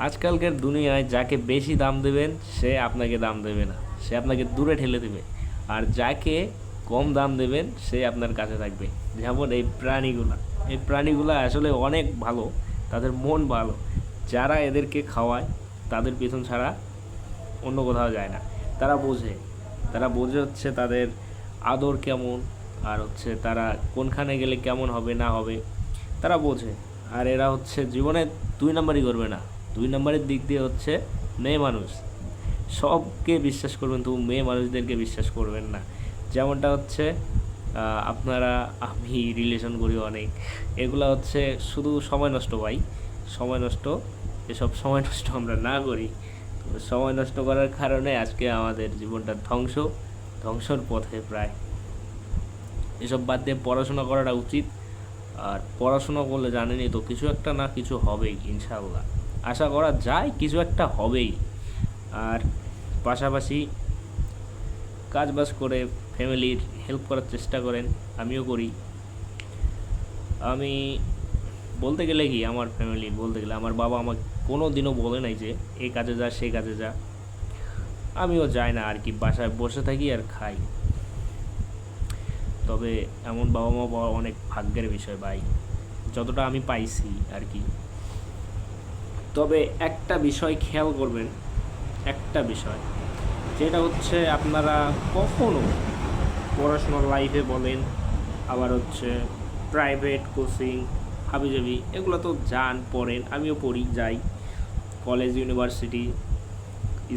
আজকালকার দুনিয়ায় যাকে বেশি দাম দেবেন সে আপনাকে দাম দেবে না, সে আপনাকে দূরে ঠেলে দেবে। আর যাকে কম দাম দেবেন সে আপনার কাছে থাকবে। যেমন এই প্রাণীগুলা আসলে অনেক ভালো, তাদের মন ভালো। যারা এদেরকে খাওয়ায় তাদের পিছন ছাড়া অন্য কোথাও যায় না। তারা বোঝে, তারা বোঝে হচ্ছে তাদের আদর কেমন, আর হচ্ছে তারা কোনখানে গেলে কেমন হবে না হবে, তারা বোঝে। আর এরা হচ্ছে জীবনে 2 নাম্বারই করবে না। 2 নাম্বারের দিক দিয়ে হচ্ছে মেয়ে মানুষ। সবকে বিশ্বাস করবেন, তবু মেয়ে মানুষদেরকে বিশ্বাস করবেন না। যেমনটা হচ্ছে আপনারা, আমি রিলেশন করি অনেক, এগুলা হচ্ছে শুধু সময় নষ্ট ভাই, সময় নষ্ট। এসব সময় নষ্ট আমরা না করি। তো সময় নষ্ট করার কারণে আজকে আমাদের জীবনটা ধ্বংসর পথে প্রায়। এসব বাদ দিয়ে পড়াশোনা করাটা উচিত। আর পড়াশোনা করলে জানেনই তো, কিছু একটা না কিছু হবেই ইনশাআল্লাহ। আশা করা যায় কিছু একটা হবেই। আর পাশাপাশি কাজবাজ করে ফ্যামিলির হেল্প করার চেষ্টা করেন, আমিও করি। আমি বলতে গেলে কি, আমার ফ্যামিলি বলতে গেলে আমার বাবা আমাকে কোনো দিনও বলে নাই যে এই কাজে যা সেই কাজে যা। আমিও যাই না আর কি, বাসায় বসে থাকি আর খাই। তবে এমন বাবা মা পাওয়া অনেক ভাগ্যের বিষয় ভাই, যতটা আমি পাইছি আর কি। তবে একটা বিষয় খেয়াল করবেন, একটা বিষয়, যেটা হচ্ছে আপনারা কখনো পড়াশোনার লাইফে বলেন, আবার হচ্ছে প্রাইভেট কোচিং হাবিজাবি এগুলো তো যান, পড়েন, আমিও পড়ি, যাই college, university,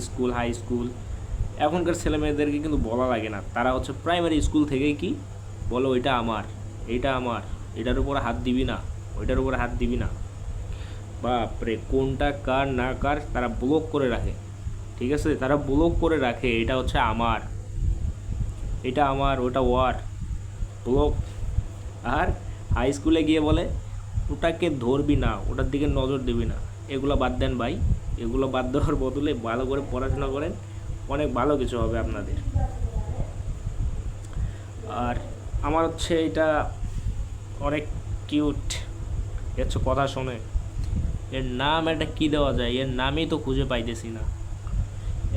school, high school. এখনকার ছেলে মেয়েদেরকে কিন্তু বলা লাগে না, তারা হচ্ছে প্রাইমারি স্কুল থেকেই কি বলো, ওইটা আমার, এইটা আমার, এটার উপরে হাত দিবি না, ওইটার উপরে হাত দিবি না। বাপরে, কোনটা কার না কার তারা ব্লক করে রাখে। ঠিক আছে, তারা ব্লক করে রাখে, এটা হচ্ছে আমার, এটা আমার, ওটা ওয়ার, ব্লক। আর হাই স্কুলে গিয়ে বলে ওটাকে ধরবি না, ওটার দিকে নজর দিবি না। এগুলো বাদ দেন ভাই, এগুলো বাদ দেওয়ার বদলে ভালো করে পড়াশোনা করেন, অনেক ভালো কিছু হবে আপনাদের। আর আমার হচ্ছে এটা অনেক কিউট, এর হচ্ছে কথা শোনে। এর নাম একটা কী দেওয়া যায়, এর নামই তো খুঁজে পাইতেছি না।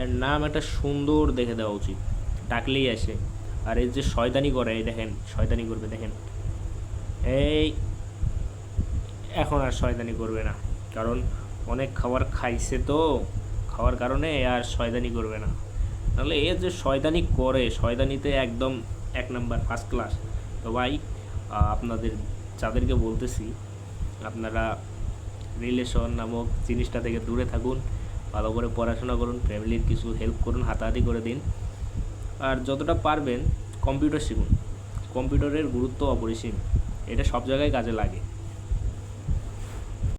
এর নাম একটা সুন্দর দেখে দেওয়া উচিত, ডাকলেই আসে। আর এই যে শয়তানি করে, এই দেখেন শয়তানি করবে, দেখেন এই, এখন আর শয়তানি করবে না, কারণ অনেক খাবার খাইছে তো, খাওয়ার কারণে আর শয়তানি করবে না। তাহলে এ যে শয়তানি করে, শয়তানিতে একদম 1 নাম্বার, ফার্স্ট ক্লাস। তো ভাই, আপনাদের যাদেরকে বলতেছি, আপনারা রিলেশন নামক জিনিসটা থেকে দূরে থাকুন, ভালো করে পড়াশোনা করুন, ফ্যামিলির কিছু হেল্প করুন, হাতাহাতি করে দিন। আর যতটা পারবেন কম্পিউটার শিখুন, কম্পিউটারের গুরুত্ব অপরিসীম, এটা সব জায়গায় কাজে লাগে।